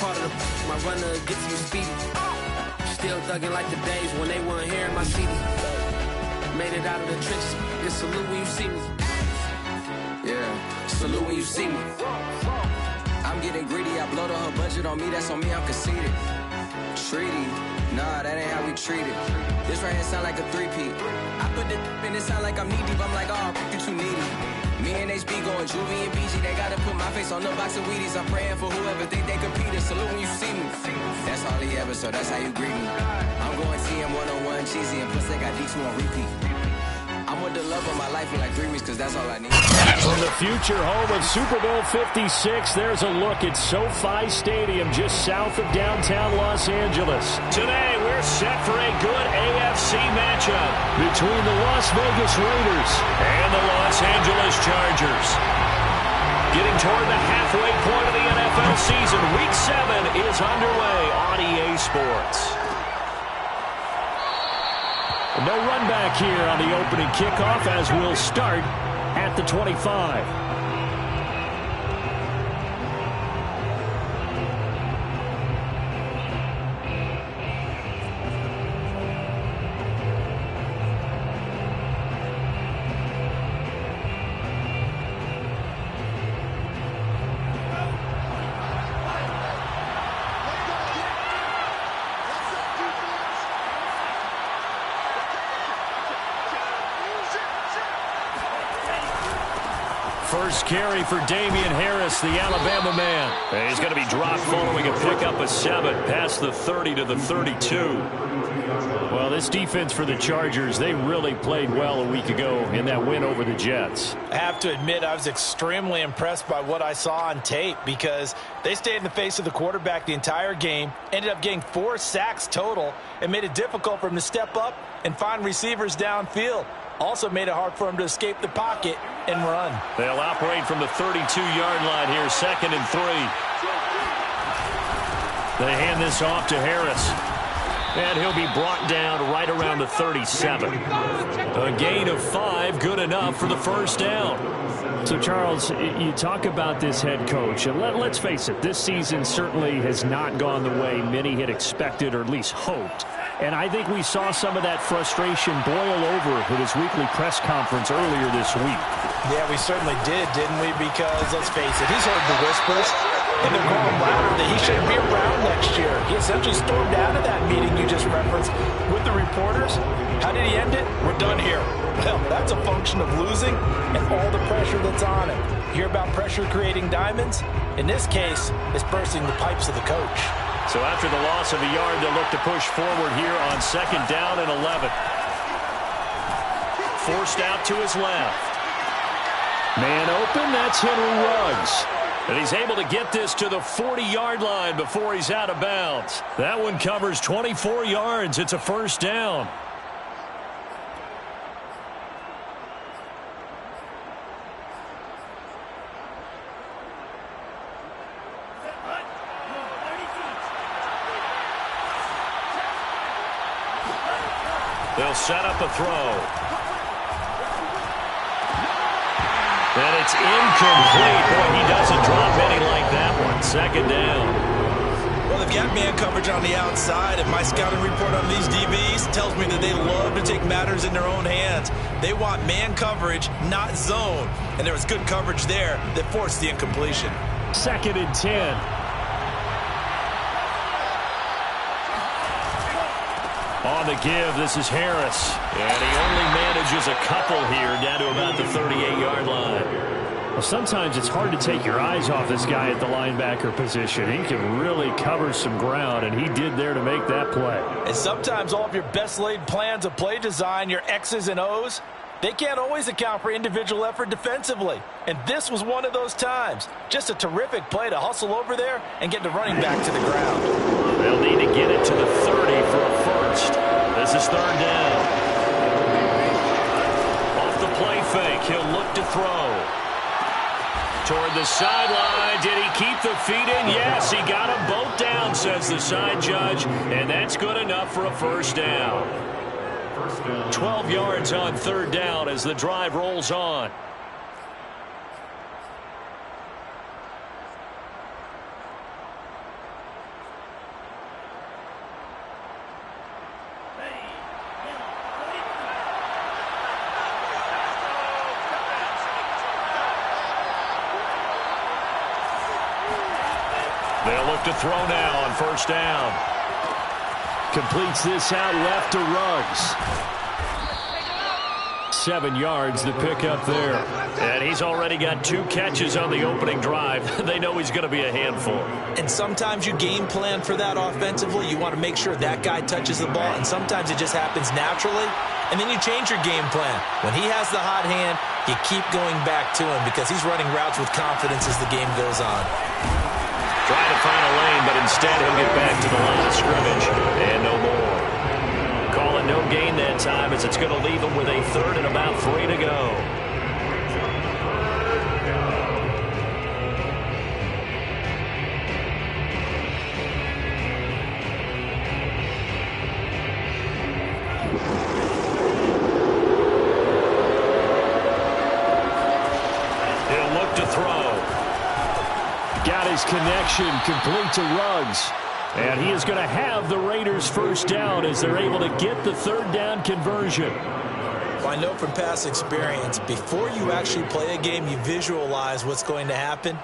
part of my runner gets you speedy. Still thugging like the days when they weren't hearing my CD. Made it out of the trenches. Just salute when you see me. Yeah, salute when you see me. I'm getting greedy. I blow the whole budget on me. That's on me. I'm conceited. Treaty. Nah, that ain't how we treat it. This right here sound like a three-peat. I put the in it sound like I'm knee deep. I'm like, oh, you too needy. Me and HB going Juvie and BG. They gotta put my face on the box of Wheaties. I'm praying for whoever think they competed. Salute when you see me. That's all he ever, so that's how you greet me. I'm going TM 101 cheesy, and plus they got D2 on repeat. I'm with the love of my life in like 3 weeks, cause that's all I need. From the future home of Super Bowl 56, there's a look at SoFi Stadium just south of downtown Los Angeles. Today, we're set for a good AFC matchup between the Las Vegas Raiders and the Los Angeles Chargers. Getting toward the halfway point of the NFL season, Week 7 is underway on EA Sports. No run back here on the opening kickoff as we'll start at the 25. First carry for Damian Harris, the Alabama man. And he's going to be dropped following a pickup of 7 past the 30 to the 32. Well, this defense for the Chargers, they really played well a week ago in that win over the Jets. I have to admit, I was extremely impressed by what I saw on tape because they stayed in the face of the quarterback the entire game, ended up getting 4 sacks total, and made it difficult for him to step up and find receivers downfield. Also made it hard for him to escape the pocket and run. They'll operate from the 32-yard line here, 2nd and 3. They hand this off to Harris. And he'll be brought down right around the 37. A gain of 5, good enough for the first down. So, Charles, you talk about this head coach, and let's face it, this season certainly has not gone the way many had expected or at least hoped. And I think we saw some of that frustration boil over with his weekly press conference earlier this week. Yeah, we certainly did, didn't we? Because, let's face it, he's heard the whispers, and they're going louder that he shouldn't be around next year. He essentially stormed out of that meeting you just referenced with the reporters. How did he end it? We're done here. Well, that's a function of losing and all the pressure that's on him. You hear about pressure creating diamonds? In this case, it's bursting the pipes of the coach. So after the loss of a yard, they'll look to push forward here on 2nd down and 11. Forced out to his left. Man open, that's Henry Ruggs. And he's able to get this to the 40-yard line before he's out of bounds. That one covers 24 yards. It's a first down. They'll set up a throw. And it's incomplete. Boy, he doesn't drop any like that one. 2nd down. Well, they've got man coverage on the outside, and my scouting report on these DBs tells me that they love to take matters in their own hands. They want man coverage, not zone. And there was good coverage there that forced the incompletion. 2nd and 10. On the give, this is Harris. And he only manages a couple here down to about the 38-yard line. Well, sometimes it's hard to take your eyes off this guy at the linebacker position. He can really cover some ground, and he did there to make that play. And sometimes all of your best laid plans of play design, your X's and O's, they can't always account for individual effort defensively. And this was one of those times. Just a terrific play to hustle over there and get the running back to the ground. They'll need to get it to the 30 for a first. This is 3rd down. Off the play fake, he'll look to throw. Toward the sideline, did he keep the feet in? Yes, he got them both down, says the side judge, and that's good enough for a first down. 12 yards on 3rd down as the drive rolls on. They'll look to throw now on first down. Completes this out left to Ruggs. 7 yards the pickup there. And he's already got 2 catches on the opening drive. They know he's going to be a handful. And sometimes you game plan for that offensively. You want to make sure that guy touches the ball, and sometimes it just happens naturally, and then you change your game plan. When he has the hot hand, you keep going back to him because he's running routes with confidence as the game goes on. Trying to find a lane, but instead he'll get back to the line of scrimmage. And no more. Call it no gain that time as it's going to leave him with a 3rd and about 3 to go. He'll look to throw. Got his connection complete to Ruggs. And he is going to have the Raiders first down as they're able to get the 3rd down conversion. Well, I know from past experience, before you actually play a game, you visualize what's going to happen.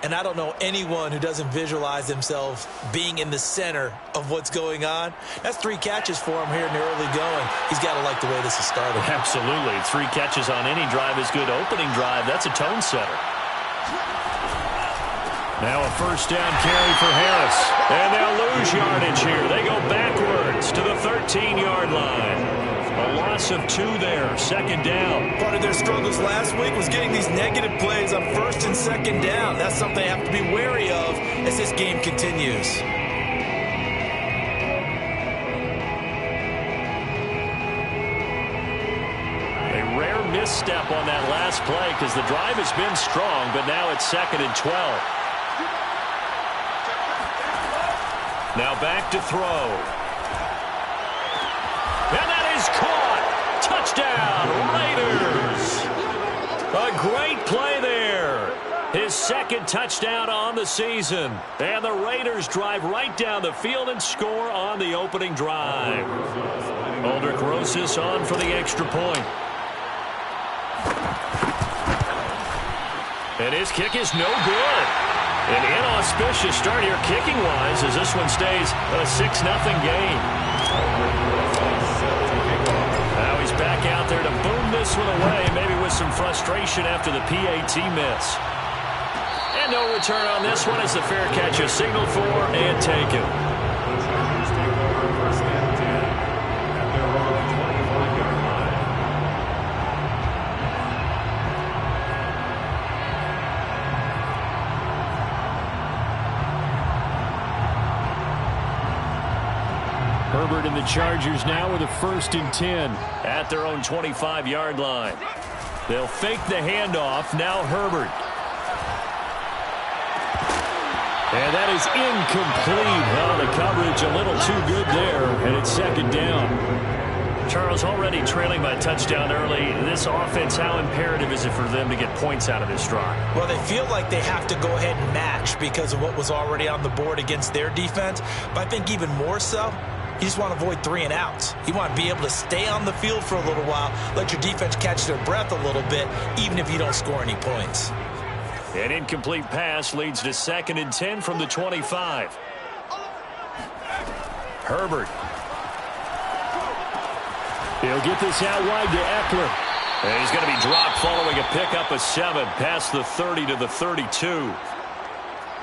And I don't know anyone who doesn't visualize themselves being in the center of what's going on. That's 3 catches for him here in the early going. He's got to like the way this is started. Absolutely. 3 catches on any drive is good. Opening drive, that's a tone setter. Now a first down carry for Harris. And they'll lose yardage here. They go backwards to the 13-yard line. A loss of 2 there. 2nd down. Part of their struggles last week was getting these negative plays on 1st and 2nd down. That's something they have to be wary of as this game continues. A rare misstep on that last play because the drive has been strong, but now it's 2nd and 12. Now back to throw. And that is caught. Touchdown, Raiders. A great play there. His 2nd touchdown on the season. And the Raiders drive right down the field and score on the opening drive. Aldrich Rosas on for the extra point. And his kick is no good. An inauspicious start here kicking-wise as this one stays a 6-0 game. Now he's back out there to boom this one away, maybe with some frustration after the PAT miss. And no return on this one as the fair catch is signaled for and taken. Herbert and the Chargers now with a 1st and 10 at their own 25-yard line. They'll fake the handoff. Now Herbert. And that is incomplete. Oh, the coverage a little too good there, and it's 2nd down. Charles, already trailing by a touchdown early. This offense, how imperative is it for them to get points out of this drive? Well, they feel like they have to go ahead and match because of what was already on the board against their defense. But I think even more so, you just want to avoid 3 and outs. You want to be able to stay on the field for a little while, let your defense catch their breath a little bit, even if you don't score any points. An incomplete pass leads to 2nd and 10 from the 25. Herbert. He'll get this out wide to Eckler. And he's going to be dropped following a pickup of 7 past the 30 to the 32.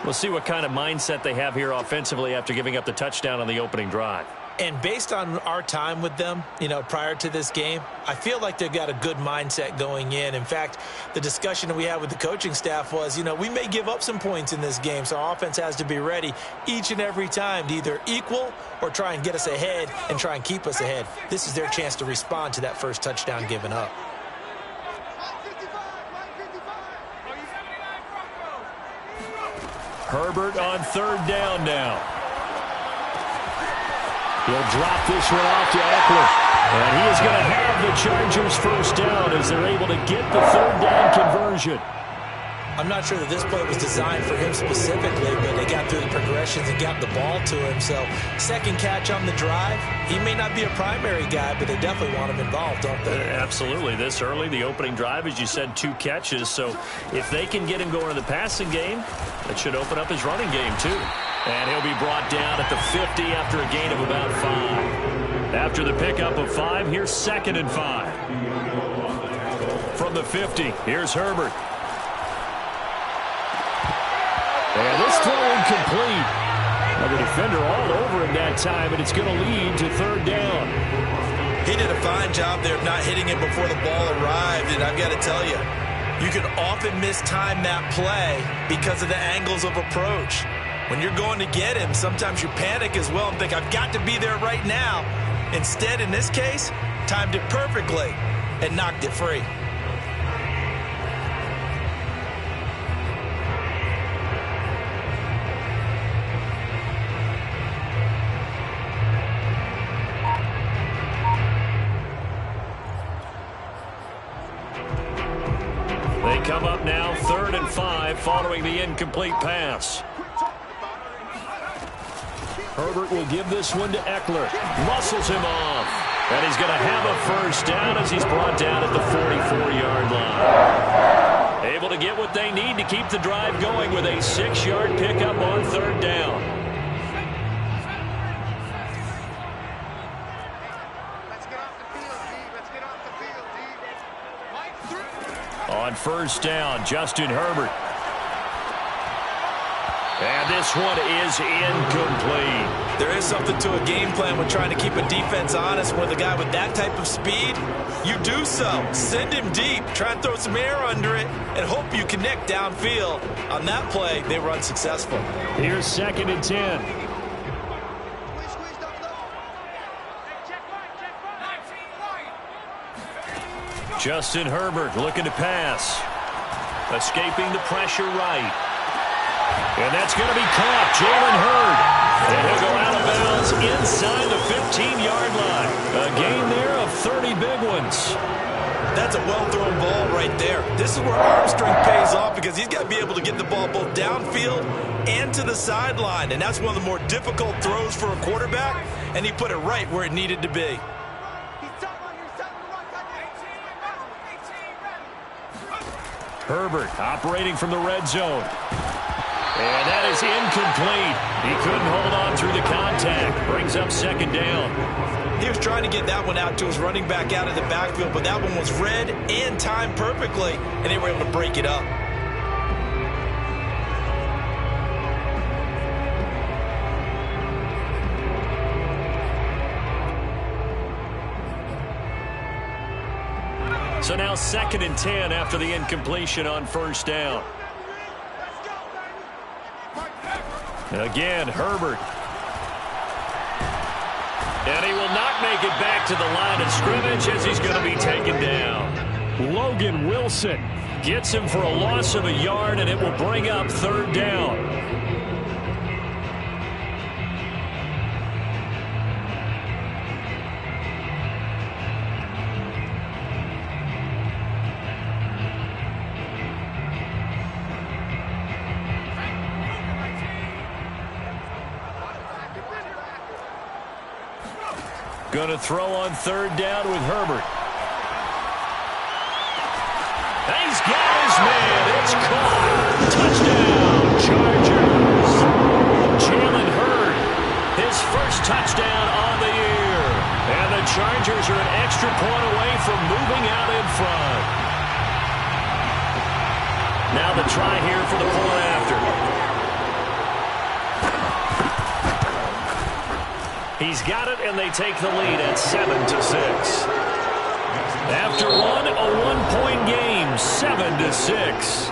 We'll see what kind of mindset they have here offensively after giving up the touchdown on the opening drive. And based on our time with them, prior to this game, I feel like they've got a good mindset going in. In fact, the discussion that we had with the coaching staff was, we may give up some points in this game, so our offense has to be ready each and every time to either equal or try and get us ahead and try and keep us ahead. This is their chance to respond to that first touchdown given up. Herbert on 3rd down now. He'll drop this one off to Eckler. And he is going to have the Chargers first down as they're able to get the 3rd down conversion. I'm not sure that this play was designed for him specifically, but they got through the progressions and got the ball to him. So second catch on the drive. He may not be a primary guy, but they definitely want him involved, don't they? Absolutely. This early, the opening drive, as you said, 2 catches. So if they can get him going in the passing game, that should open up his running game too. And he'll be brought down at the 50 after a gain of about 5. After the pickup of 5, here's 2nd and 5. From the 50, here's Herbert. And this throw incomplete. Now the defender all over him that time, and it's going to lead to 3rd down. He did a fine job there of not hitting it before the ball arrived, and I've got to tell you, you can often mistime that play because of the angles of approach. When you're going to get him, sometimes you panic as well and think, I've got to be there right now. Instead, in this case, timed it perfectly and knocked it free. They come up now 3rd and 5 following the incomplete pass. Herbert will give this one to Eckler. Muscles him off. And he's going to have a 1st down as he's brought down at the 44-yard line. Able to get what they need to keep the drive going with a 6-yard pickup on 3rd down. On 1st down, Justin Herbert. And this one is incomplete. There is something to a game plan when trying to keep a defense honest. With a guy with that type of speed, you do so. Send him deep. Try and throw some air under it and hope you connect downfield. On that play, they were unsuccessful. Here's 2nd and 10. Justin Herbert looking to pass. Escaping the pressure right. And that's going to be caught. Jalen Hurd. And he'll go out of bounds inside the 15-yard line. A gain there of 30 big ones. That's a well-thrown ball right there. This is where arm strength pays off because he's got to be able to get the ball both downfield and to the sideline. And that's one of the more difficult throws for a quarterback. And he put it right where it needed to be. Herbert operating from the red zone. And that is incomplete. He couldn't hold on through the contact. Brings up 2nd down. He was trying to get that one out to his running back out of the backfield, but that one was read and timed perfectly, and they were able to break it up. So now 2nd and 10 after the incompletion on 1st down. Again, Herbert. And he will not make it back to the line of scrimmage as he's going to be taken down. Logan Wilson gets him for a loss of a yard, and it will bring up 3rd down. Going to throw on 3rd down with Herbert. He's got his man. It's caught. Touchdown, Chargers. Jalen Hurd, his 1st touchdown on the year. And the Chargers are an extra point away from moving out in front. Now the try here for the point after. He's got it, and they take the lead at 7-6. After one, a 1-point game, 7-6.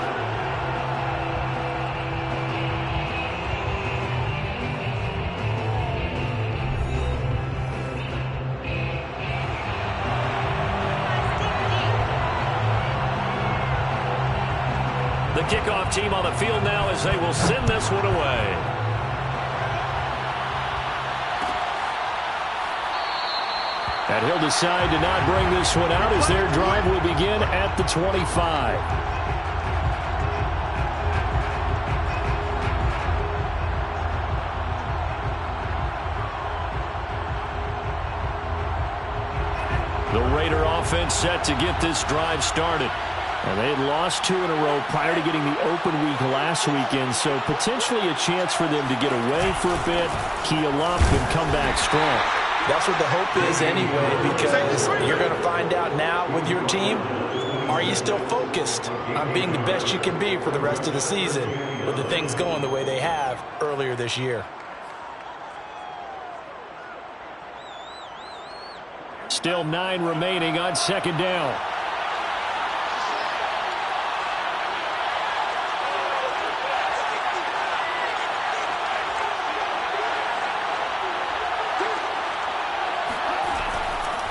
The kickoff team on the field now as they will send this one away. And he'll decide to not bring this one out as their drive will begin at the 25. The Raider offense set to get this drive started. And they had lost 2 in a row prior to getting the open week last weekend, so potentially a chance for them to get away for a bit, keel up, and come back strong. That's what the hope is anyway, because you're going to find out now with your team, are you still focused on being the best you can be for the rest of the season with the things going the way they have earlier this year? Still 9 remaining on second down.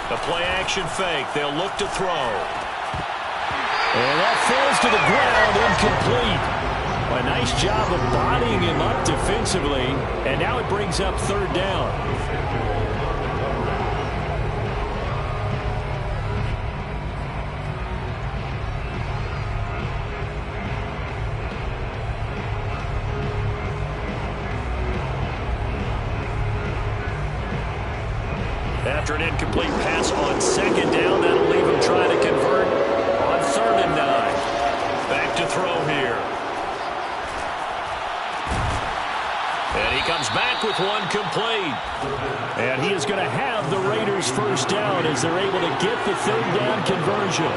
The play-action fake. They'll look to throw. And that falls to the ground, incomplete. A nice job of bodying him up defensively. And now it brings up third down. After an incomplete pass on second down, that'll leave him trying to convert on 3rd and 9. Back to throw here. And he comes back with one complete. And he is going to have the Raiders first down as they're able to get the 3rd down conversion.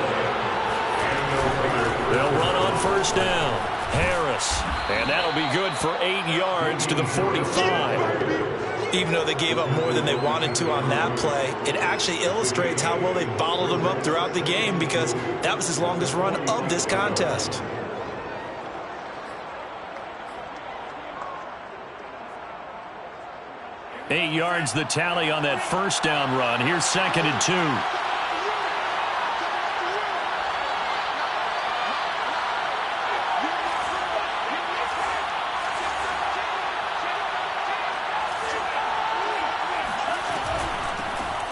They'll run on first down. Harris. And that'll be good for 8 yards to the 45. Even though they gave up more than they wanted to on that play, it actually illustrates how well they bottled him up throughout the game, because that was his longest run of this contest. Eight yards the tally on that first down run. Here's 2nd and 2.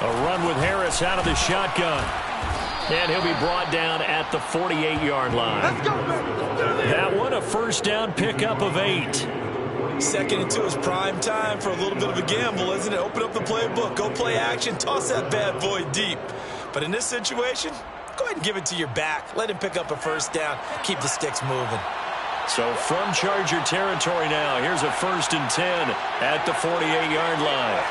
A run with Harris out of the shotgun. And he'll be brought down at the 48-yard line. Let's go, man. That one, a first down pickup of 8. 2nd and 2 is prime time for a little bit of a gamble, isn't it? Open up the playbook, go play action, toss that bad boy deep. But in this situation, go ahead and give it to your back. Let him pick up a first down. Keep the sticks moving. So from Charger territory now, here's a 1st and 10 at the 48-yard line.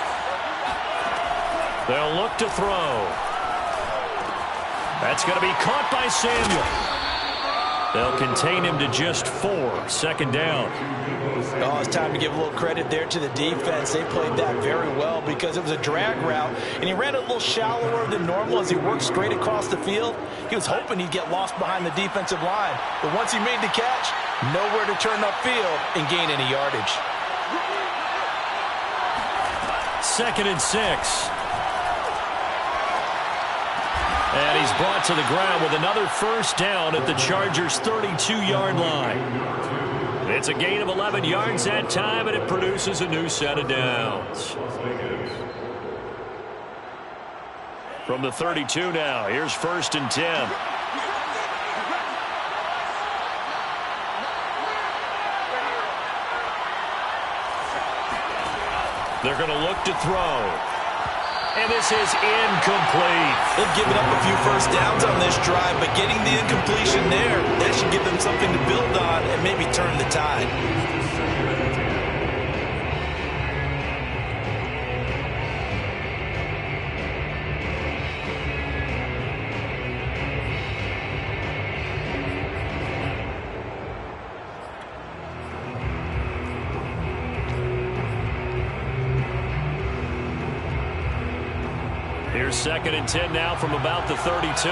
They'll look to throw. That's going to be caught by Samuel. They'll contain him to just 4. 2nd down. Oh, it's time to give a little credit there to the defense. They played that very well because it was a drag route, and he ran a little shallower than normal as he worked straight across the field. He was hoping he'd get lost behind the defensive line, but once he made the catch, nowhere to turn upfield and gain any yardage. 2nd and 6. And he's brought to the ground with another first down at the Chargers' 32-yard line. It's a gain of 11 yards that time, and it produces a new set of downs. From the 32 now, here's 1st and 10. They're going to look to throw. And this is incomplete. They've given up a few first downs on this drive, but getting the incompletion there, that should give them something to build on and maybe turn the tide. Here's 2nd and 10 now from about the 32.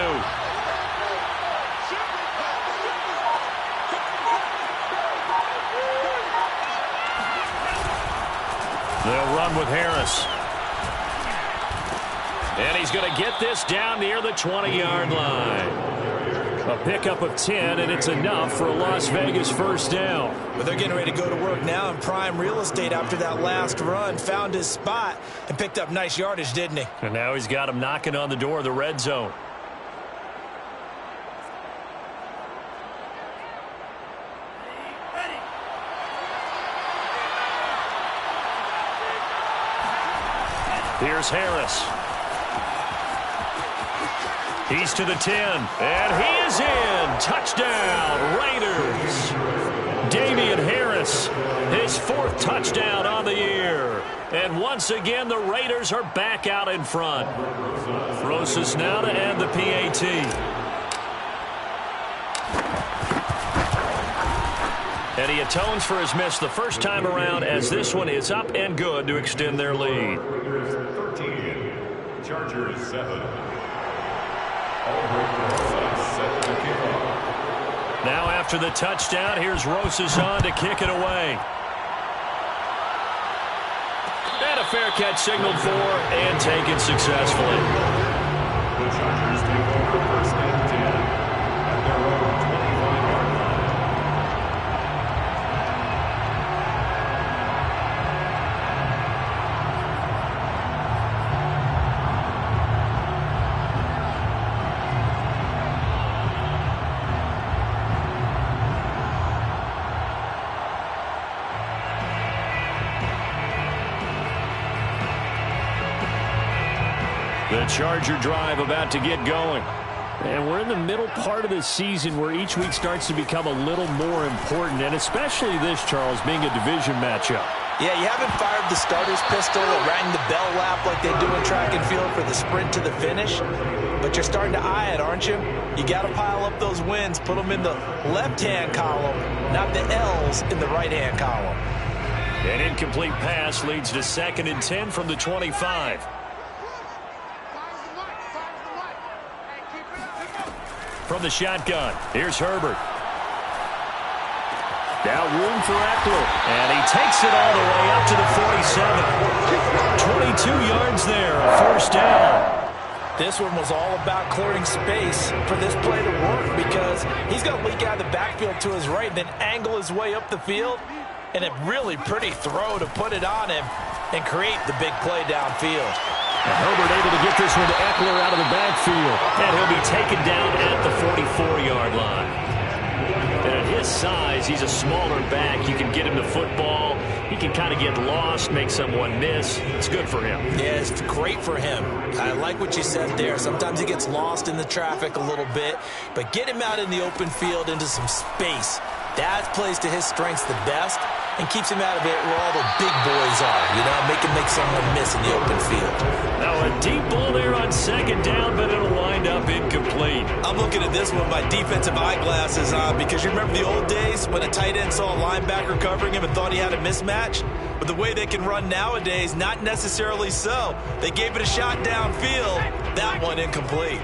They'll run with Harris. And he's going to get this down near the 20-yard line. A pickup of 10, and it's enough for a Las Vegas first down. But they're getting ready to go to work now in prime real estate after that last run. Found his spot and picked up nice yardage, didn't he? And now he's got him knocking on the door of the red zone. Here's Harris. He's to the 10, and he is in. Touchdown, Raiders. Damian Harris, his 4th touchdown on the year. And once again, the Raiders are back out in front. Rosas now to end the PAT. And he atones for his miss the first time around, as this one is up and good to extend their lead. Raiders 13, Chargers 7. Now after the touchdown, here's Rosas on to kick it away. And a fair catch signaled for and taken successfully. The Chargers take over 1st and 10 at their own 25-yard line. The Charger drive about to get going. And we're in the middle part of the season where each week starts to become a little more important, and especially this, Charles, being a division matchup. Yeah, you haven't fired the starter's pistol or rang the bell lap like they do in track and field for the sprint to the finish, but you're starting to eye it, aren't you? You got to pile up those wins, put them in the left-hand column, not the L's in the right-hand column. An incomplete pass leads to 2nd and 10 from the 25. From the shotgun, here's Herbert. Now room for Eckler, and he takes it all the way up to the 47. 22 yards there, a 1st down. This one was all about clearing space for this play to work, because he's going to leak out of the backfield to his right and then angle his way up the field, and a really pretty throw to put it on him and create the big play downfield. And Herbert able to get this one to Eckler out of the backfield. And he'll be taken down at the 44-yard line. And at his size, he's a smaller back. You can get him the football. He can kind of get lost, make someone miss. It's good for him. Yeah, it's great for him. I like what you said there. Sometimes he gets lost in the traffic a little bit, but get him out in the open field into some space. That plays to his strengths the best and keeps him out of it where all the big boys are, you know, make him make someone miss in the open field. Now a deep ball there on 2nd down, but it'll wind up incomplete. I'm looking at this one with my defensive eyeglasses on, because you remember the old days when a tight end saw a linebacker covering him and thought he had a mismatch? But the way they can run nowadays, not necessarily so. They gave it a shot downfield. That one incomplete.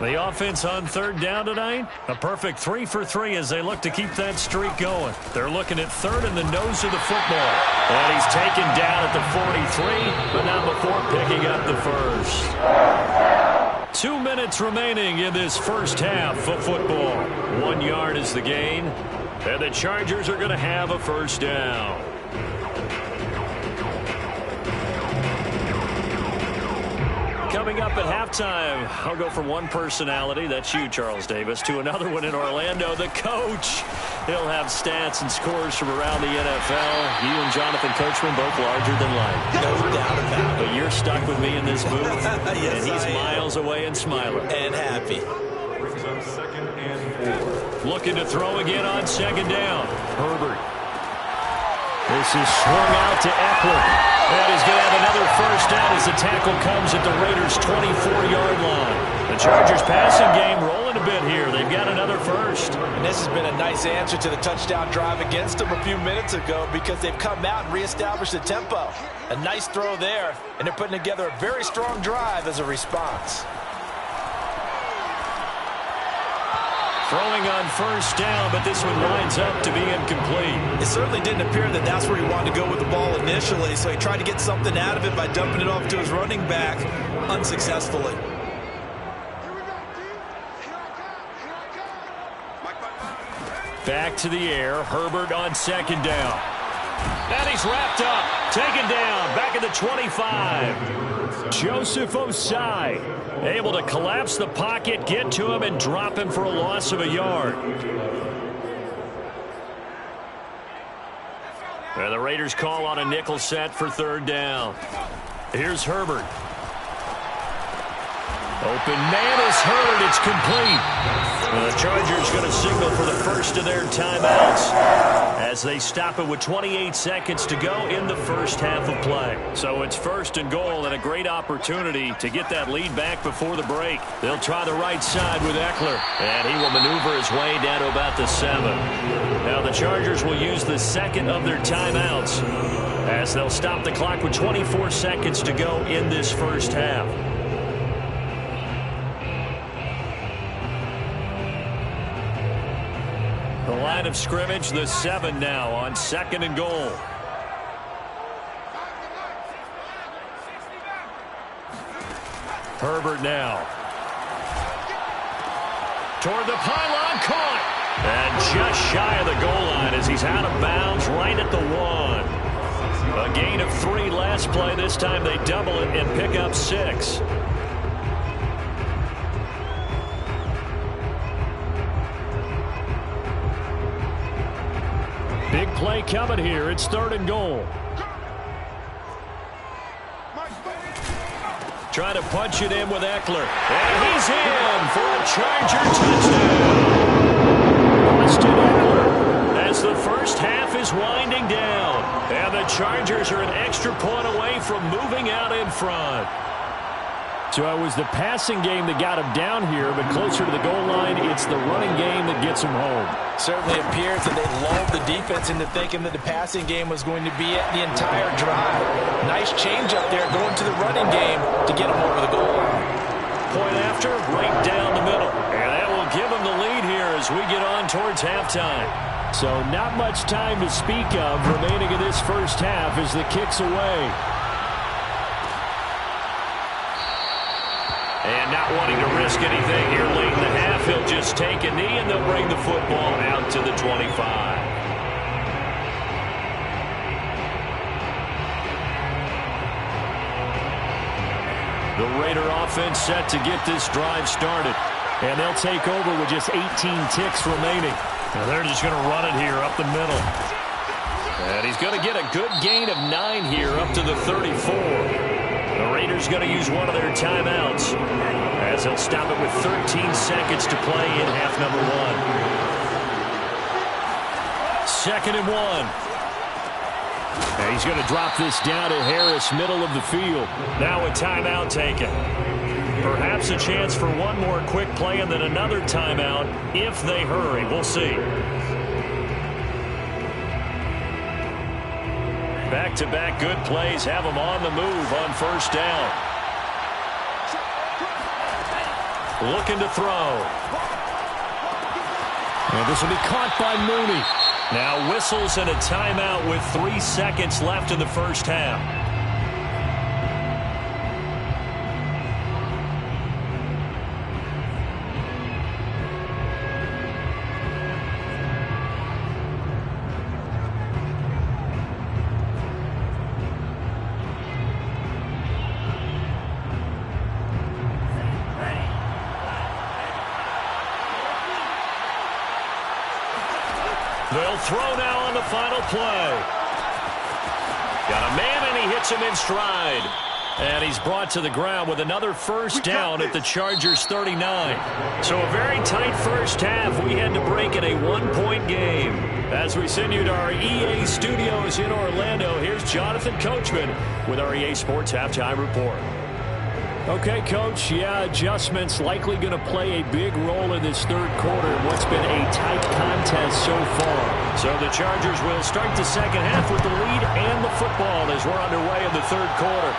The offense on 3rd down tonight, a perfect 3 for 3 as they look to keep that streak going. They're looking at 3rd in the nose of the football. And he's taken down at the 43, but not before picking up the 1st. 2 minutes remaining in this 1st half of football. 1 yard is the gain, and the Chargers are going to have a 1st down. Coming up at halftime, I'll go from one personality, that's you, Charles Davis, to another one in Orlando, the coach. He'll have stats and scores from around the NFL. You and Jonathan Coachman both larger than life. No doubt about it. But you're stuck with me in this booth, Yes, and he's miles away and smiling. And happy. Brings up 2nd and 4. Looking to throw again on 2nd down. Herbert. This is swung out to Eckler. And he's going to have another 1st down as the tackle comes at the Raiders' 24-yard line. The Chargers passing game rolling a bit here. They've got another 1st. And this has been a nice answer to the touchdown drive against them a few minutes ago, because they've come out and reestablished the tempo. A nice throw there, and they're putting together a very strong drive as a response. Throwing on 1st down, but this one winds up to be incomplete. It certainly didn't appear that that's where he wanted to go with the ball initially, so he tried to get something out of it by dumping it off to his running back unsuccessfully. Back to the air, Herbert on 2nd down. And he's wrapped up, taken down, back at the 25. Joseph Osai able to collapse the pocket, get to him, and drop him for a loss of a yard. And the Raiders call on a nickel set for 3rd down. Here's Herbert. Open man is heard. It's complete. The Chargers going to signal for the first of their timeouts as they stop it with 28 seconds to go in the first half of play. So it's first and goal and a great opportunity to get that lead back before the break. They'll try the right side with Eckler, and he will maneuver his way down to about the 7. Now the Chargers will use the second of their timeouts as they'll stop the clock with 24 seconds to go in this first half. The line of scrimmage, the 7 now on 2nd and goal. Herbert now. Toward the pylon, caught. And just shy of the goal line as he's out of bounds right at the 1. A gain of 3 last play. This time they double it and pick up 6. Big play coming here. It's 3rd and goal. Try to punch it in with Eckler. And he's in for a Charger touchdown. Austin Eckler as the first half is winding down. And the Chargers are an extra point away from moving out in front. So it was the passing game that got him down here, but closer to the goal line, it's the running game that gets him home. Certainly appears that they lulled the defense into thinking that the passing game was going to be the entire drive. Nice change up there going to the running game to get him over the goal line. Point after, right down the middle. And that will give him the lead here as we get on towards halftime. So not much time to speak of remaining in this first half as the kick's away. And not wanting to risk anything here late in the half, he'll just take a knee and they'll bring the football out to the 25. The Raider offense set to get this drive started. And they'll take over with just 18 ticks remaining. Now they're just going to run it here up the middle. And he's going to get a good gain of 9 here up to the 34. The Raiders going to use one of their timeouts as they'll stop it with 13 seconds to play in half number 1. 2nd and 1. And he's going to drop this down to Harris, middle of the field. Now a timeout taken. Perhaps a chance for one more quick play and then another timeout if they hurry. We'll see. Back-to-back good plays have them on the move on first down. Looking to throw. And this will be caught by Mooney. Now whistles and a timeout with 3 seconds left in the first half. They'll throw now on the final play. Got a man, and he hits him in stride. And he's brought to the ground with another first down at the Chargers' 39. So a very tight first half. We had to break in a 1-point game. As we send you to our EA studios in Orlando, here's Jonathan Coachman with our EA Sports Halftime Report. Okay, Coach, yeah, adjustments likely going to play a big role in this third quarter in what's been a tight contest so far. So the Chargers will start the second half with the lead and the football as we're underway in the third quarter.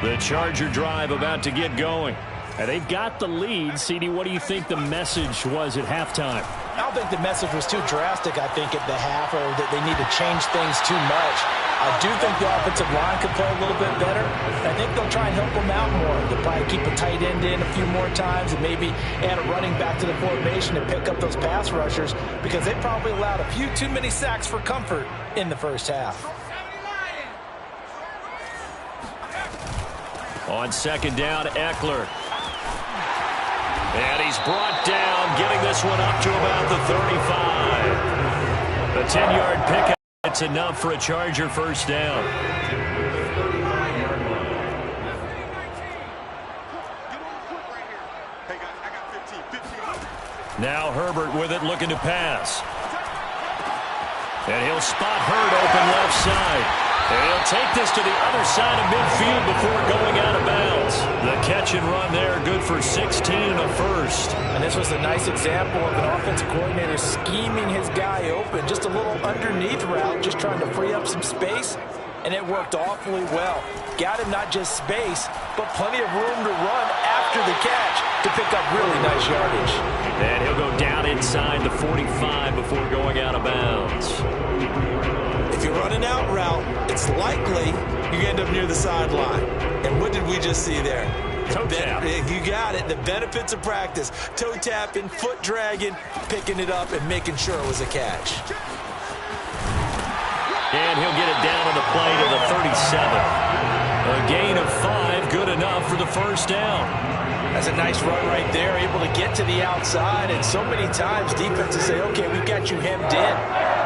The Charger drive about to get going. And they've got the lead. CD, what do you think the message was at halftime? I don't think the message was too drastic, I think, at the half, or that they need to change things too much. I do think the offensive line could play a little bit better. I think they'll try and help them out more. They'll probably keep a tight end in a few more times and maybe add a running back to the formation to pick up those pass rushers, because they probably allowed a few too many sacks for comfort in the first half. On second down, Eckler. And he's brought down, getting this one up to about the 35. A 10-yard pickup. It's enough for a Charger first down. Now Herbert with it, looking to pass. And he'll spot Hurd open left side. And he'll take this to the other side of midfield before going out of bounds. The catch and run there, good for 16 and a first. And this was a nice example of an offensive coordinator scheming his guy open. Just a little underneath route, just trying to free up some space. And it worked awfully well. Got him not just space, but plenty of room to run after the catch to pick up really nice yardage. And he'll go down inside the 45 before going out of bounds. If you run an out route, it's likely you end up near the sideline. And what did we just see there? Toe tap. You got it. The benefits of practice. Toe tapping, foot dragging, picking it up, and making sure it was a catch. And he'll get it down on the play to the 37. A gain of 5, good enough for the first down. That's a nice run right there, able to get to the outside. And so many times defenses say, okay, we've got you hemmed in.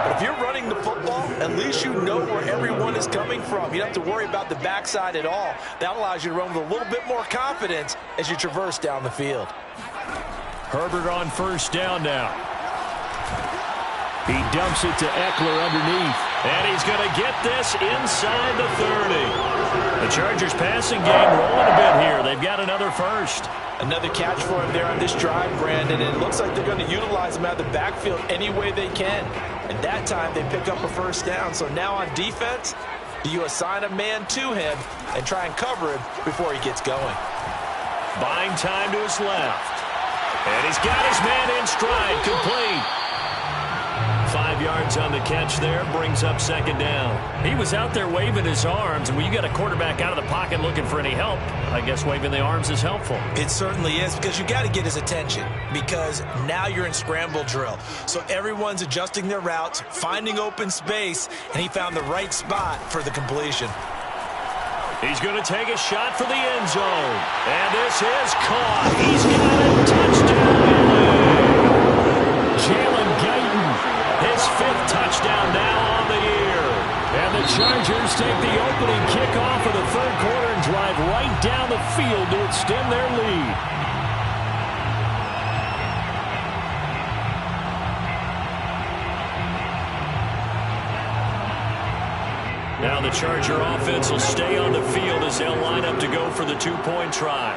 But if you're running the football, at least you know where everyone is coming from. You don't have to worry about the backside at all. That allows you to run with a little bit more confidence as you traverse down the field. Herbert on first down now. He dumps it to Eckler underneath. And he's going to get this inside the 30. The Chargers passing game rolling a bit here. They've got another first. Another catch for him there on this drive, Brandon. And it looks like they're going to utilize him out of the backfield any way they can. And that time they pick up a first down. So now on defense, do you assign a man to him and try and cover him before he gets going? Buying time to his left. And he's got his man in stride, complete. 5 yards on the catch there, brings up second down. He was out there waving his arms, and when you got a quarterback out of the pocket looking for any help, I guess waving the arms is helpful. It certainly is, because you got to get his attention, because now you're in scramble drill. So everyone's adjusting their routes, finding open space, and he found the right spot for the completion. He's going to take a shot for the end zone. And this is caught. He's got it. Touchdown. Jalen Guyton, his 5th touchdown now on the year. And the Chargers take the opening kickoff of the third quarter and drive right down the field to extend their lead. Now the Charger offense will stay on the field as they'll line up to go for the 2-point try.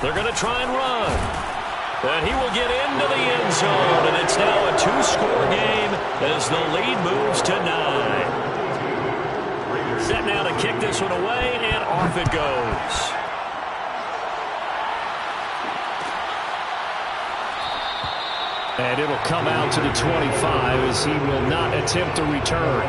They're going to try and run. And he will get into the end zone, and it's now a 2-score game as the lead moves to 9. Set now to kick this one away, and off it goes. And it'll come out to the 25 as he will not attempt to return.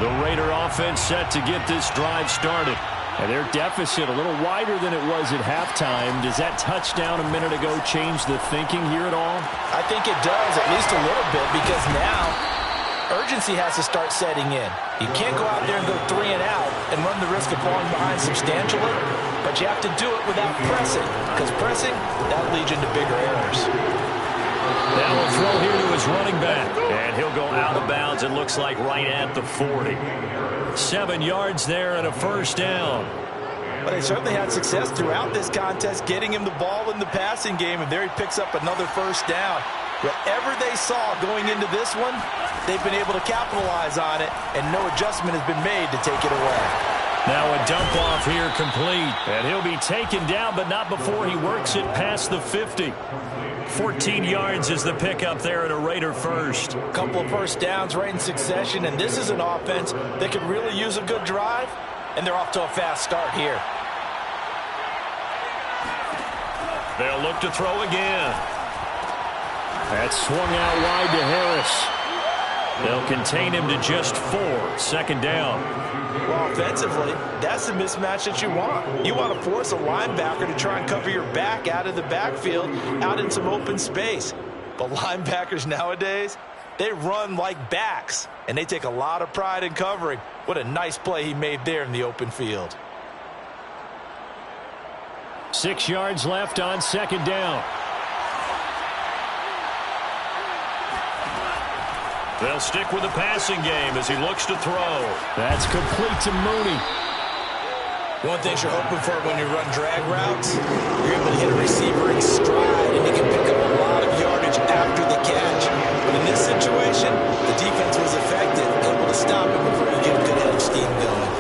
The Raider offense set to get this drive started. And their deficit a little wider than it was at halftime. Does that touchdown a minute ago change the thinking here at all? I think it does, at least a little bit, because now urgency has to start setting in. You can't go out there and go 3 and out and run the risk of falling behind substantially, but you have to do it without pressing, because pressing, that'll lead you into bigger errors. Now a throw here to his running back. And he'll go out of bounds, it looks like right at the 40. 7 yards there and a first down. But they certainly had success throughout this contest, getting him the ball in the passing game, and there he picks up another first down. Whatever they saw going into this one, they've been able to capitalize on it, and no adjustment has been made to take it away. Now a dump off here complete. And he'll be taken down, but not before he works it past the 50. 14 yards is the pickup there at a Raider first. A couple of first downs right in succession, and this is an offense that could really use a good drive, and they're off to a fast start here. They'll look to throw again. That's swung out wide to Harris. They'll contain him to just 4. Second down. Well, offensively, that's the mismatch that you want. You want to force a linebacker to try and cover your back out of the backfield, out in some open space. But linebackers nowadays, they run like backs, and they take a lot of pride in covering. What a nice play he made there in the open field. 6 yards left on second down. They'll stick with the passing game as he looks to throw. That's complete to Mooney. One thing you're hoping for when you run drag routes, you're able to hit a receiver in stride, and he can pick up a lot of yardage after the catch. But in this situation, the defense was effective, able to stop him before you get a good head of steam going.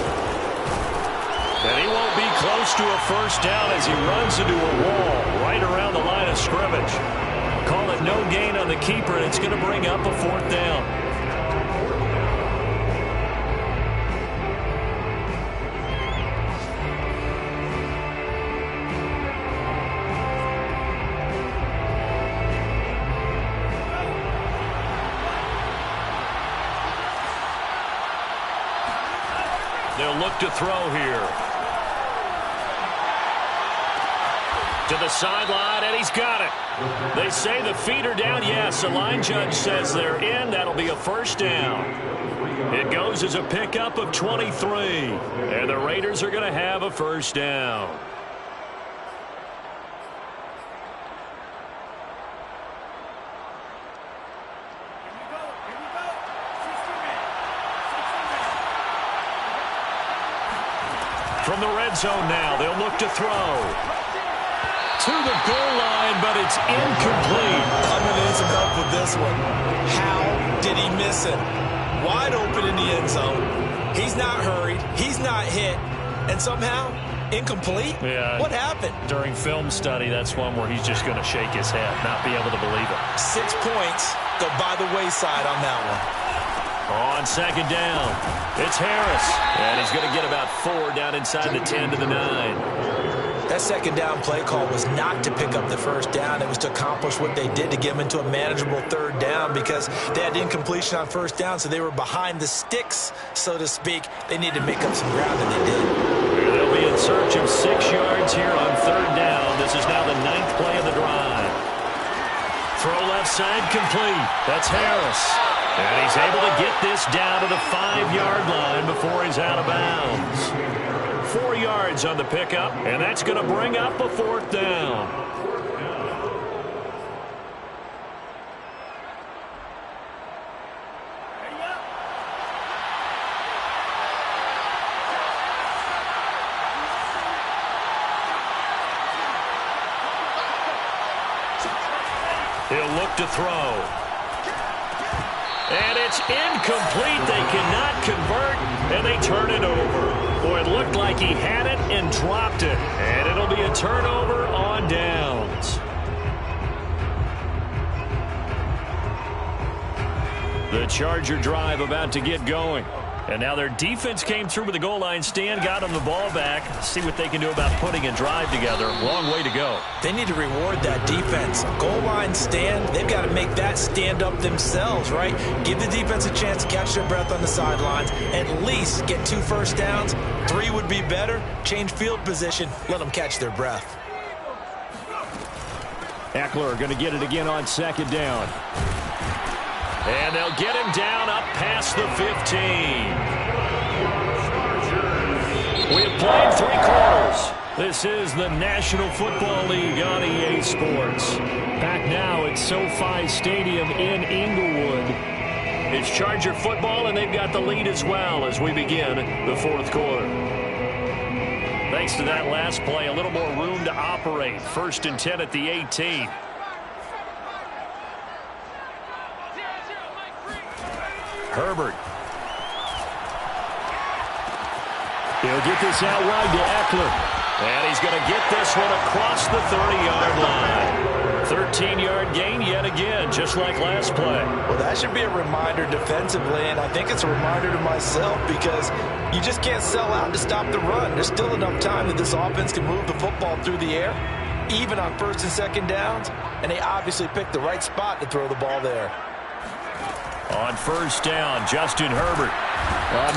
And he won't be close to a first down as he runs into a wall right around the line of scrimmage. Call it no gain on the keeper, and it's going to bring up a 4th down. They'll look to throw here. To the sideline, and he's got it. They say the feet are down. Yes, the line judge says they're in. That'll be a first down. It goes as a pickup of 23. And the Raiders are going to have a first down. From the red zone now, they'll look to throw. To the goal line, but it's incomplete. I'm going to need some help with this one. How did he miss it? Wide open in the end zone. He's not hurried. He's not hit. And somehow, incomplete? Yeah. What happened? During film study, that's one where he's just going to shake his head, not be able to believe it. 6 points go by the wayside on that one. On second down, it's Harris. And he's going to get about 4 down inside the 10 to the 9. That second down play call was not to pick up the first down. It was to accomplish what they did to get them into a manageable 3rd down because they had incompletion on first down, so they were behind the sticks, so to speak. They needed to make up some ground, and they did. They'll be in search of 6 yards here on 3rd down. This is now the 9th play of the drive. Throw left side complete. That's Harris. And he's able to get this down to the 5-yard line before he's out of bounds. 4 yards on the pickup, and that's going to bring up a 4th down. He'll look to throw. And it's incomplete. They cannot convert, and they turn it over. Boy, it looked like he had it and dropped it. And it'll be a turnover on downs. The Charger drive about to get going. And now their defense came through with the goal line stand, got them the ball back. See what they can do about putting a drive together. Long way to go. They need to reward that defense. Goal line stand, they've got to make that stand up themselves, right? Give the defense a chance to catch their breath on the sidelines. At least get 2 first downs. 3 would be better. Change field position. Let them catch their breath. Eckler going to get it again on second down. And they'll get him down up past the 15. We have played 3 quarters. This is the National Football League on EA Sports. Back now at SoFi Stadium in Inglewood. It's Charger football, and they've got the lead as well as we begin the 4th quarter. Thanks to that last play, a little more room to operate. 1st and 10 at the 18. Herbert. He'll get this out wide to Eckler. And he's going to get this one across the 30-yard line. 13-yard gain yet again, just like last play. Well, that should be a reminder defensively, and I think it's a reminder to myself because you just can't sell out to stop the run. There's still enough time that this offense can move the football through the air, even on 1st and 2nd downs, and they obviously picked the right spot to throw the ball there. On first down, Justin Herbert.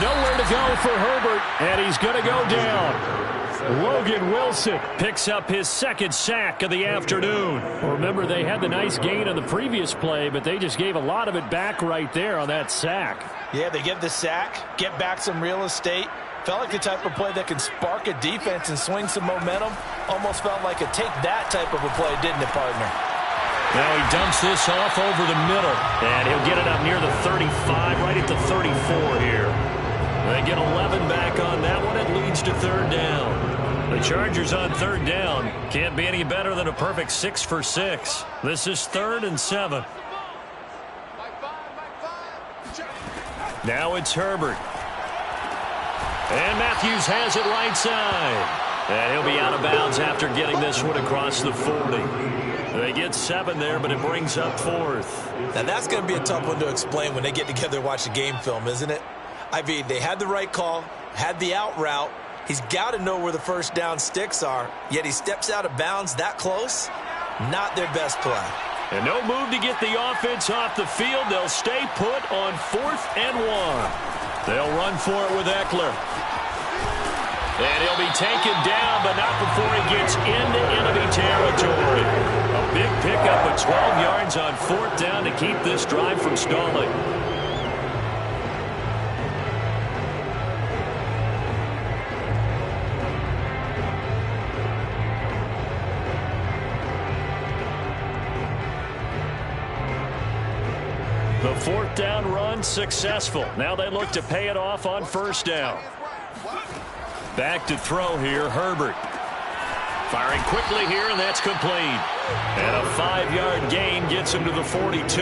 Nowhere to go for Herbert, and he's going to go down. Logan Wilson picks up his second sack of the afternoon. Remember, they had the nice gain on the previous play, but they just gave a lot of it back right there on that sack. Yeah, they get the sack, get back some real estate. Felt like the type of play that can spark a defense and swing some momentum. Almost felt like a take-that type of a play, didn't it, partner? Now he dumps this off over the middle, and he'll get it up near the 35, right at the 34 here. They get 11 back on that one. It leads to third down. The Chargers on third down can't be any better than a perfect 6 for 6. This is 3rd and 7. Now it's Herbert. And Matthews has it right side. And he'll be out of bounds after getting this one across the 40. They get 7 there, but it brings up 4th. Now, that's going to be a tough one to explain when they get together and watch the game film, isn't it? I mean, they had the right call, had the out route. He's got to know where the first down sticks are, yet he steps out of bounds that close. Not their best play. And no move to get the offense off the field. They'll stay put on 4th and 1. They'll run for it with Eckler. And he'll be taken down, but not before he gets into enemy territory. A big pickup of 12 yards on 4th down to keep this drive from stalling. The 4th down run successful. Now they look to pay it off on first down. Back to throw here, Herbert. Firing quickly here, and that's complete. And a 5-yard gain gets him to the 42.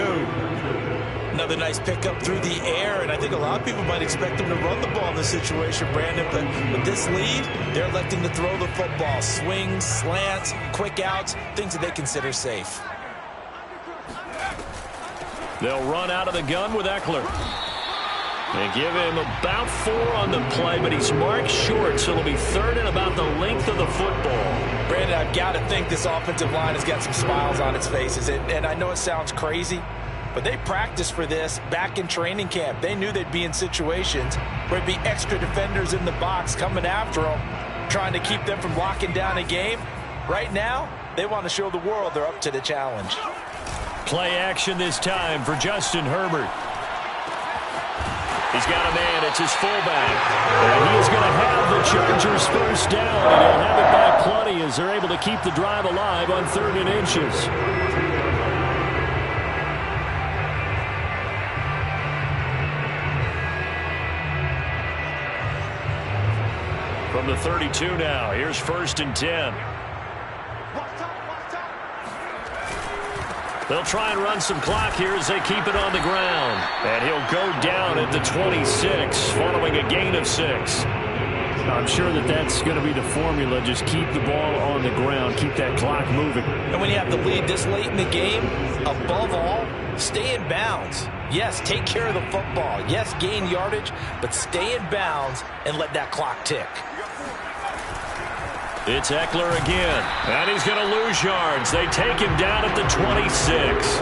Another nice pickup through the air, and I think a lot of people might expect him to run the ball in this situation, Brandon. But with this lead, they're electing to throw the football. Swings, slants, quick outs, things that they consider safe. They'll run out of the gun with Eckler. They give him about 4 on the play, but he's marked short, so it'll be 3rd and about the length of the football. Brandon, I've got to think this offensive line has got some smiles on its faces. And I know it sounds crazy, but they practiced for this back in training camp. They knew they'd be in situations where there'd be extra defenders in the box coming after them, trying to keep them from locking down a game. Right now, they want to show the world they're up to the challenge. Play action this time for Justin Herbert. He's got a man. It's his fullback. And he is going to have the Chargers first down. And he'll have it by plenty as they're able to keep the drive alive on 3rd and inches. From the 32 now, here's 1st and 10. They'll try and run some clock here as they keep it on the ground. And he'll go down at the 26 following a gain of 6. I'm sure that's going to be the formula. Just keep the ball on the ground. Keep that clock moving. And when you have the lead this late in the game, above all, stay in bounds. Yes, take care of the football. Yes, gain yardage, but stay in bounds and let that clock tick. It's Eckler again, and he's going to lose yards. They take him down at the 26.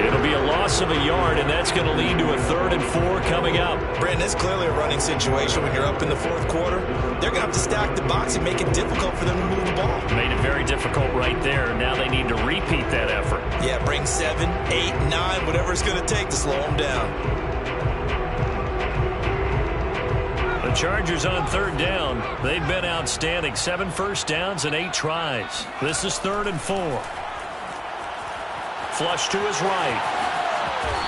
It'll be a loss of a yard, and that's going to lead to a 3rd and 4 coming up. Brandon, it's clearly a running situation when you're up in the 4th quarter. They're going to have to stack the box and make it difficult for them to move the ball. Made it very difficult right there. Now they need to repeat that effort. Yeah, bring 7, 8, 9, whatever it's going to take to slow them down. The Chargers on 3rd down. They've been outstanding. 7 first downs and 8 tries. This is 3rd and 4. Flush to his right.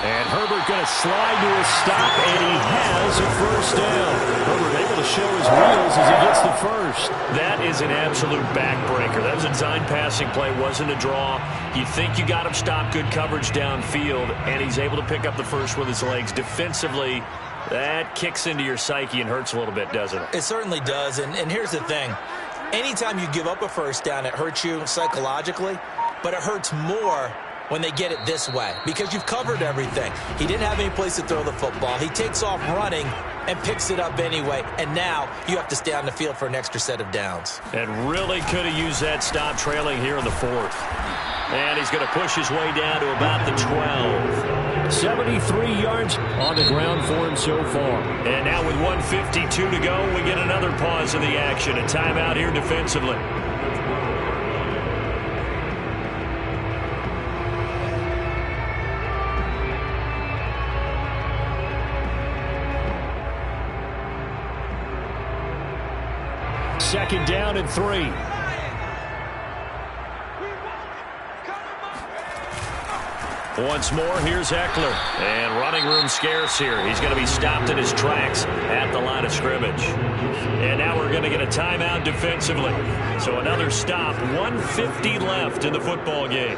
And Herbert going to slide to a stop, and he has a first down. Herbert able to show his wheels as he gets the first. That is an absolute backbreaker. That was a design passing play, wasn't a draw. You think you got him stopped, good coverage downfield, and he's able to pick up the first with his legs. Defensively, that kicks into your psyche and hurts a little bit, doesn't it? It certainly does, and here's the thing. Anytime you give up a first down, it hurts you psychologically, but it hurts more when they get it this way because you've covered everything. He didn't have any place to throw the football. He takes off running and picks it up anyway, and now you have to stay on the field for an extra set of downs. And really could have used that stop trailing here in the 4th. And he's going to push his way down to about the 12. 73 yards on the ground for him so far. And now with 1:52 to go, we get another pause in the action. A timeout here defensively. Second down and 3. Once more, here's Eckler. And running room scarce here. He's going to be stopped in his tracks at the line of scrimmage. And now we're going to get a timeout defensively. So another stop. 1:50 left in the football game.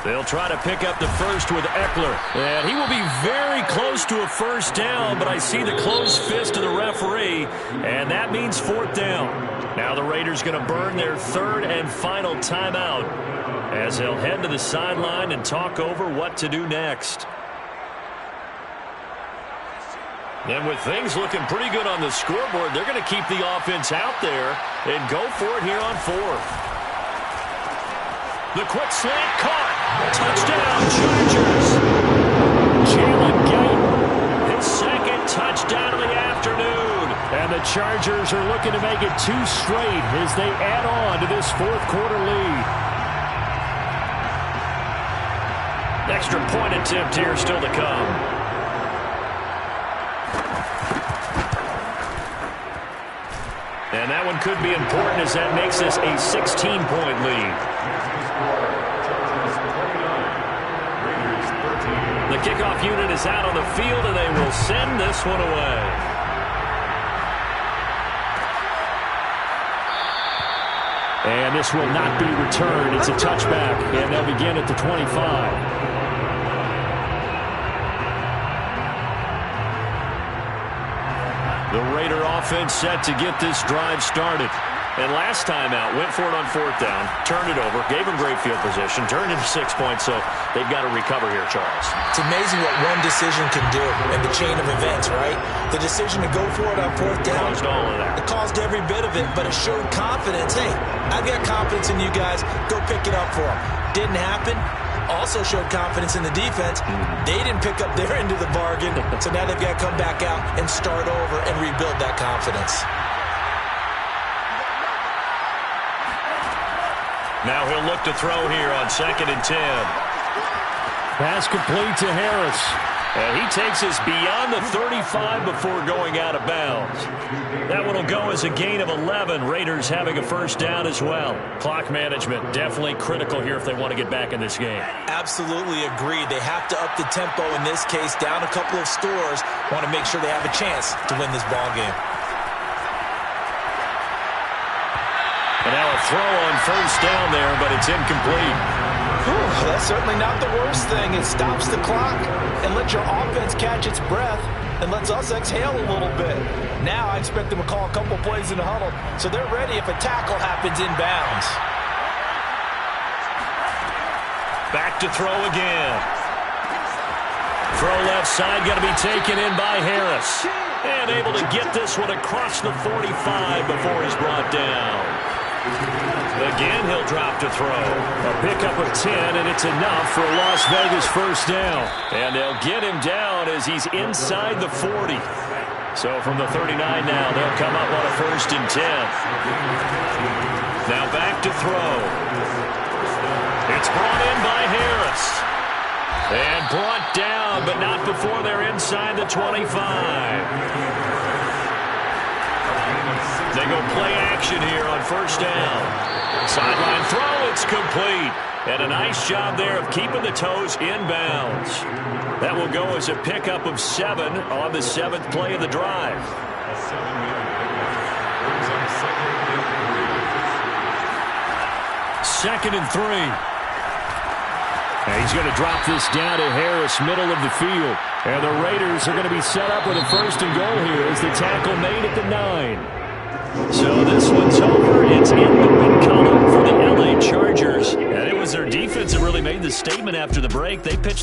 They'll try to pick up the first with Eckler. And he will be very close to a first down, but I see the closed fist of the referee, and that means fourth down. Now the Raiders going to burn their third and final timeout as they'll head to the sideline and talk over what to do next. And with things looking pretty good on the scoreboard, they're going to keep the offense out there and go for it here on fourth. The quick slant caught. Touchdown, Chargers. Jalen Guyton, his second touchdown of the afternoon. And the Chargers are looking to make it 2 straight as they add on to this fourth quarter lead. Extra point attempt here still to come. And that one could be important as that makes this a 16-point lead. The kickoff unit is out on the field, and they will send this one away. And this will not be returned. It's a touchback, and they'll begin at the 25. The Raider offense set to get this drive started. And last time out, went for it on fourth down, turned it over, gave him great field position, turned into 6 points, so they've got to recover here, Charles. It's amazing what one decision can do in the chain of events, right? The decision to go for it on fourth down. Caused all of that. It caused every bit of it, but it showed confidence. Hey, I've got confidence in you guys. Go pick it up for them. Didn't happen. Also showed confidence in the defense. They didn't pick up their end of the bargain, so now they've got to come back out and start over and rebuild that confidence. Now he'll look to throw here on 2nd and 10. Pass complete to Harris. And he takes us beyond the 35 before going out of bounds. That one will go as a gain of 11. Raiders having a first down as well. Clock management definitely critical here if they want to get back in this game. Absolutely agreed. They have to up the tempo in this case, down a couple of scores. Want to make sure they have a chance to win this ball game. And now a throw on first down there, but it's incomplete. Whew, that's certainly not the worst thing. It stops the clock and lets your offense catch its breath and lets us exhale a little bit. Now I expect them to call a couple plays in the huddle so they're ready if a tackle happens inbounds. Back to throw again. Throw left side, going to be taken in by Harris. And able to get this one across the 45 before he's brought down. Again, he'll drop to throw. A pickup of 10, and it's enough for a Las Vegas first down. And they'll get him down as he's inside the 40. So from the 39 now, they'll come up on a 1st and 10. Now back to throw. It's brought in by Harris. And brought down, but not before they're inside the 25. They go play action here on first down. Sideline throw, it's complete. And a nice job there of keeping the toes inbounds. That will go as a pickup of 7 on the 7th play of the drive. Second and 3. And he's going to drop this down to Harris, middle of the field. And the Raiders are going to be set up with a 1st and goal here as the tackle made at the 9. So this one's over. It's in the win column for the LA Chargers. And it was their defense that really made the statement after the break. They pitched